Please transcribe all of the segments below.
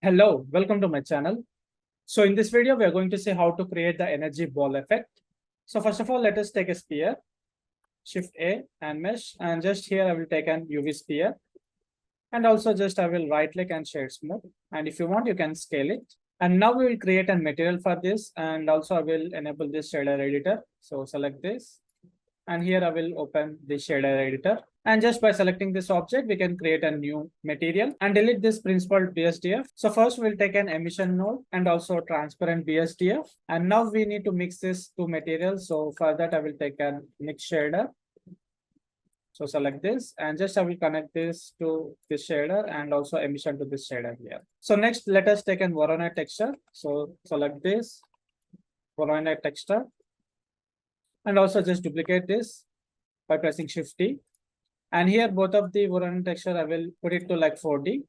Hello, welcome to my channel. So in this video, we are going to see how to create the energy ball effect. So first of all, let us take a sphere, Shift A and mesh, and just here I will take an UV sphere. And also just I will right click and shade smooth. And if you want, you can scale it. And now we will create a material for this. And also I will enable this shader editor. So select this. And here I will open the shader editor. And just by selecting this object, we can create a new material and delete this principled BSDF. So first we'll take an emission node and also transparent BSDF. And now we need to mix these two materials. So for that, I will take a mix shader. So select this and just I will connect this to this shader and also emission to this shader here. So next, let us take an Voronoi texture. So select this Voronoi texture. And also just duplicate this by pressing Shift T. And here both of the Voronoi texture, I will put it to like 4D.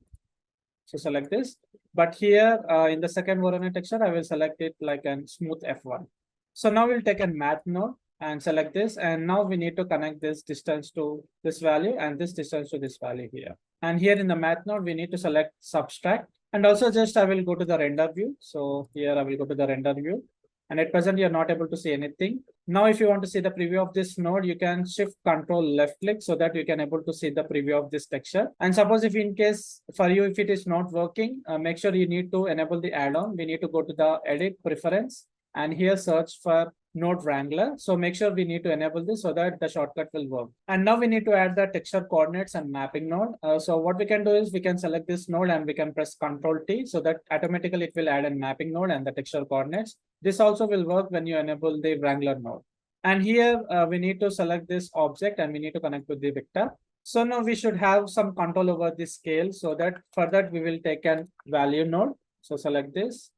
So select this. But here in the second Voronoi texture, I will select it like a smooth F1. So now we'll take a math node and select this. And now we need to connect this distance to this value and this distance to this value here. And here in the math node, we need to select subtract. And also just I will go to the render view. So here I will go to the render view. And at present, you're not able to see anything. Now, if you want to see the preview of this node, you can shift control left click so that you can able to see the preview of this texture. And suppose if in case for you, if it is not working, make sure you need to enable the add-on. We need to go to the edit preference and here search for node wrangler. So make sure we need to enable this so that the shortcut will work. And now we need to add the texture coordinates and mapping node. So what we can do is we can select this node and we can press Ctrl T so that automatically it will add a mapping node and the texture coordinates. This also will work when you enable the wrangler node. And here we need to select this object and we need to connect with the vector. So now we should have some control over the scale so that for that we will take an value node. So select this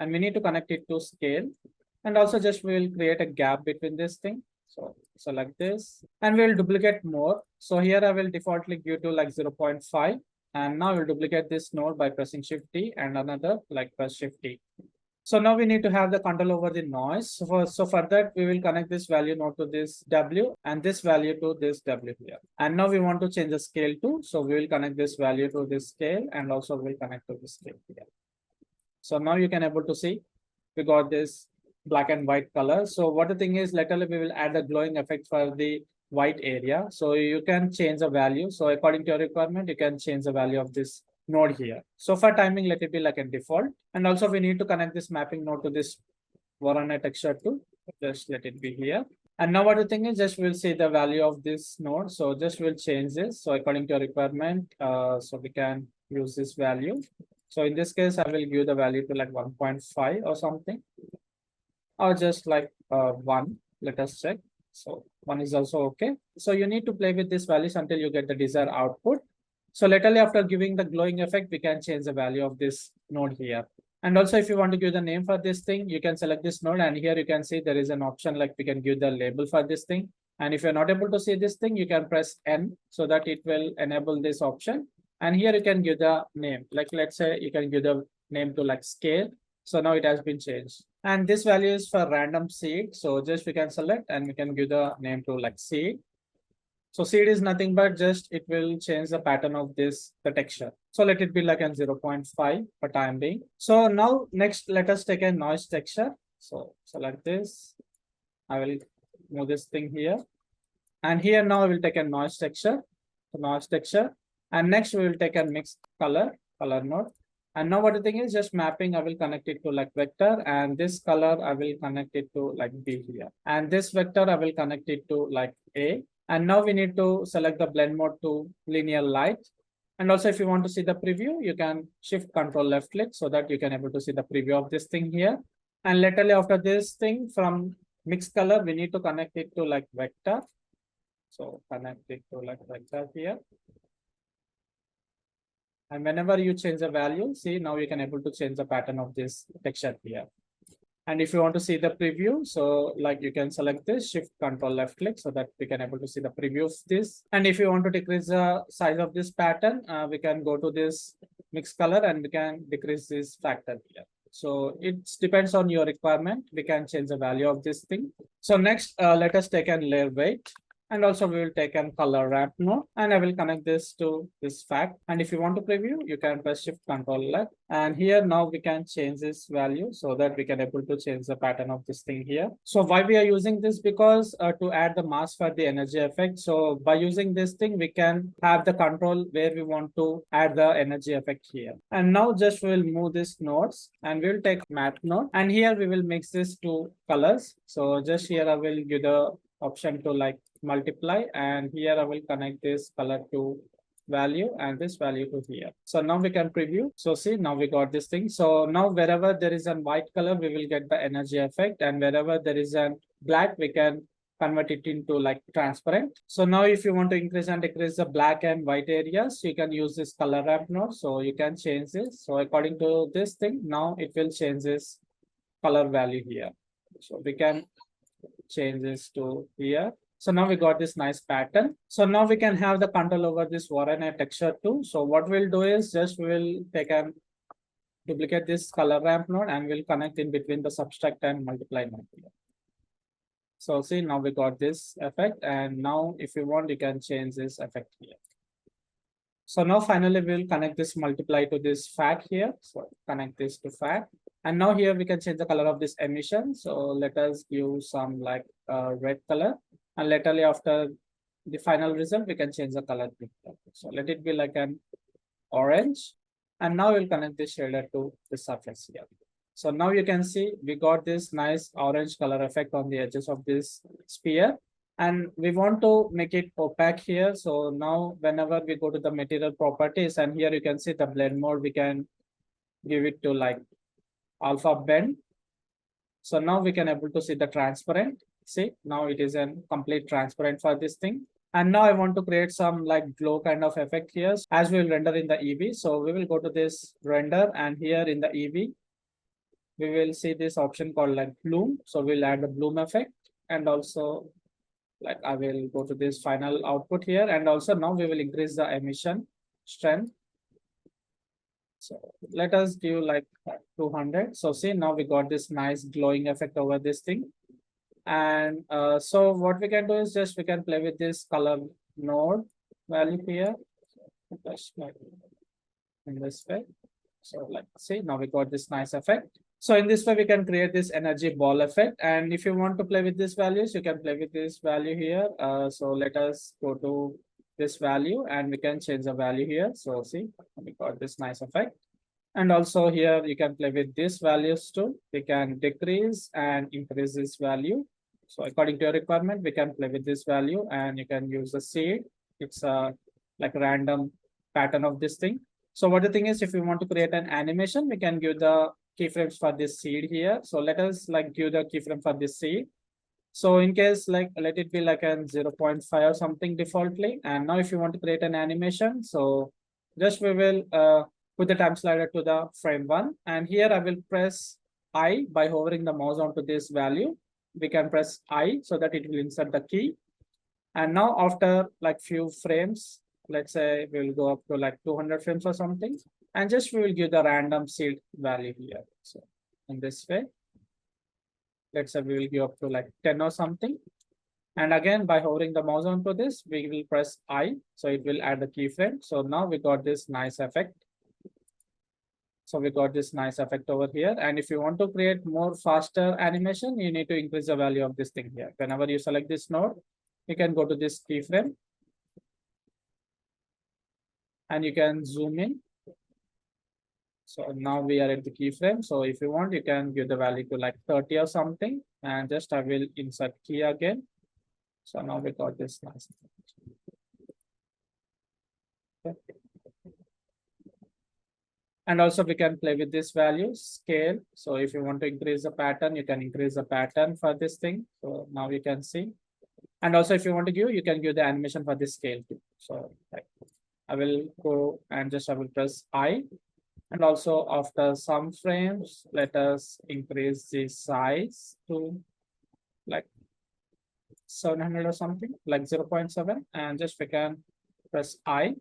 and we need to connect it to scale. And also just we will create a gap between this thing. So select this and we will duplicate more. So here I will defaultly give to like 0.5. And now we'll duplicate this node by pressing Shift T and another like press Shift T. So now we need to have the control over the noise. So for that, we will connect this value node to this W and this value to this W here. And now we want to change the scale too. So we will connect this value to this scale and also we'll connect to this scale here. So now you can able to see we got this black and white color. So what the thing is, laterally we will add the glowing effect for the white area. So you can change the value. So according to your requirement, you can change the value of this node here. So for timing, let it be like a default. And also we need to connect this mapping node to this Voronoi texture too. Just let it be here. And now what the thing is, just we'll see the value of this node. So just we'll change this. So according to your requirement, so we can use this value. So in this case, I will give the value to like 1.5 or something. Or just like 1, let us check. So 1 is also okay. So you need to play with these values until you get the desired output. So laterally after giving the glowing effect, we can change the value of this node here. And also if you want to give the name for this thing, you can select this node and here you can see there is an option like we can give the label for this thing. And if you're not able to see this thing, you can press N so that it will enable this option. And here you can give the name, like let's say you can give the name to like scale. So now it has been changed. And this value is for random seed. So just we can select and we can give the name to like seed. So seed is nothing but just it will change the pattern of this, the texture. So let it be like a 0.5 for time being. So now next, let us take a noise texture. So select this. I will move this thing here. And here now I will take a noise texture. So noise texture. And next we will take a mixed color node. And now what the thing is, just mapping, I will connect it to like vector and this color, I will connect it to like B here. And this vector, I will connect it to like A. And now we need to select the blend mode to linear light. And also if you want to see the preview, you can shift control left click so that you can able to see the preview of this thing here. And laterally after this thing from mixed color, we need to connect it to like vector. So connect it to like vector here. And whenever you change the value, see now you can able to change the pattern of this texture here. And if you want to see the preview, so like you can select this, shift control left click so that we can able to see the preview of this. And if you want to decrease the size of this pattern, we can go to this mixed color and we can decrease this factor here. So it depends on your requirement. We can change the value of this thing. So next, let us take a layer weight. And also we will take a color ramp node and I will connect this to this fact. And if you want to preview, you can press shift control left. And here now we can change this value so that we can able to change the pattern of this thing here. So why we are using this? Because to add the mask for the energy effect. So by using this thing, we can have the control where we want to add the energy effect here. And now just we'll move this nodes and we'll take matte node. And here we will mix this two colors. So just here I will give the option to like multiply, and here I will connect this color to value and this value to here. So now we can preview. So see, now we got this thing. So now wherever there is a white color, we will get the energy effect, and wherever there is a black, we can convert it into like transparent. So now if you want to increase and decrease the black and white areas, you can use this color ramp node. So you can change this. So according to this thing, now it will change this color value here. So we can change this to here. So now we got this nice pattern. So now we can have the control over this Warren texture too. So what we'll do is just we'll take and duplicate this color ramp node and we'll connect in between the subtract and multiply node. So see, now we got this effect, and now if you want, you can change this effect here. So now finally we'll connect this multiply to this fact here. So connect this to fact. And now here we can change the color of this emission. So let us give some like red color. And laterally after the final result, we can change the color. So let it be like an orange. And now we'll connect this shader to the surface here. So now you can see we got this nice orange color effect on the edges of this sphere. And we want to make it opaque here. So now whenever we go to the material properties, and here you can see the blend mode, we can give it to like alpha bend. So now we can able to see the transparent. See, now it is a complete transparent for this thing. And now I want to create some like glow kind of effect here as we will render in the EV. So we will go to this render, and here in the EV, we will see this option called like bloom. So we'll add the bloom effect, and also like I will go to this final output here, and also now we will increase the emission strength. So let us give like 200. So see, now we got this nice glowing effect over this thing. And so what we can do is just we can play with this color node value here. Just like in this way. So like see, now we got this nice effect. So in this way, we can create this energy ball effect. And if you want to play with these values, you can play with this value here. So let us go to this value and we can change the value here. So see, we got this nice effect. And also here you can play with these values too. We can decrease and increase this value. So according to your requirement, we can play with this value, and you can use the seed. It's a like random pattern of this thing. So what the thing is, if you want to create an animation, we can give the keyframes for this seed here. So let us like give the keyframe for this seed. So in case like let it be like a 0.5 or something defaultly. And now if you want to create an animation, so just we will put the time slider to the frame 1. And here I will press I by hovering the mouse onto this value. We can press I so that it will insert the key. And now after like few frames, let's say we will go up to like 200 frames or something, and just we will give the random seed value here. So in this way, let's say we will give up to like 10 or something. And again, by hovering the mouse onto this, we will press I, so it will add the keyframe. So now we got this nice effect. So we got this nice effect over here. And if you want to create more faster animation, you need to increase the value of this thing here. Whenever you select this node, you can go to this keyframe and you can zoom in. So now we are at the keyframe. So if you want, you can give the value to like 30 or something, and just I will insert key again. So now we got this nice. Okay. And also we can play with this value scale. So if you want to increase the pattern, you can increase the pattern for this thing. So now you can see. And also if you want to give, you can give the animation for this scale too. So like, I will go and just I will press I. And also after some frames, let us increase the size to like 700 or something, like 0.7, and just we can press I.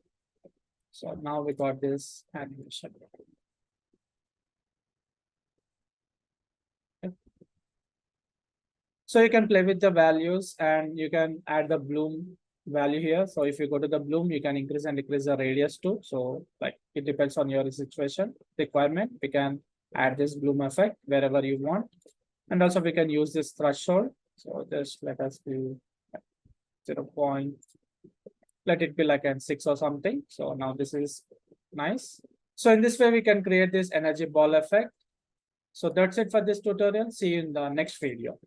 So now we got this animation. So you can play with the values and you can add the bloom value here. So if you go to the bloom, you can increase and decrease the radius too. So like it depends on your situation requirement. We can add this bloom effect wherever you want. And also we can use this threshold. So just let us do 0. Let it be like an 6 or something. So now this is nice. So in this way, we can create this energy ball effect. So that's it for this tutorial. See you in the next video.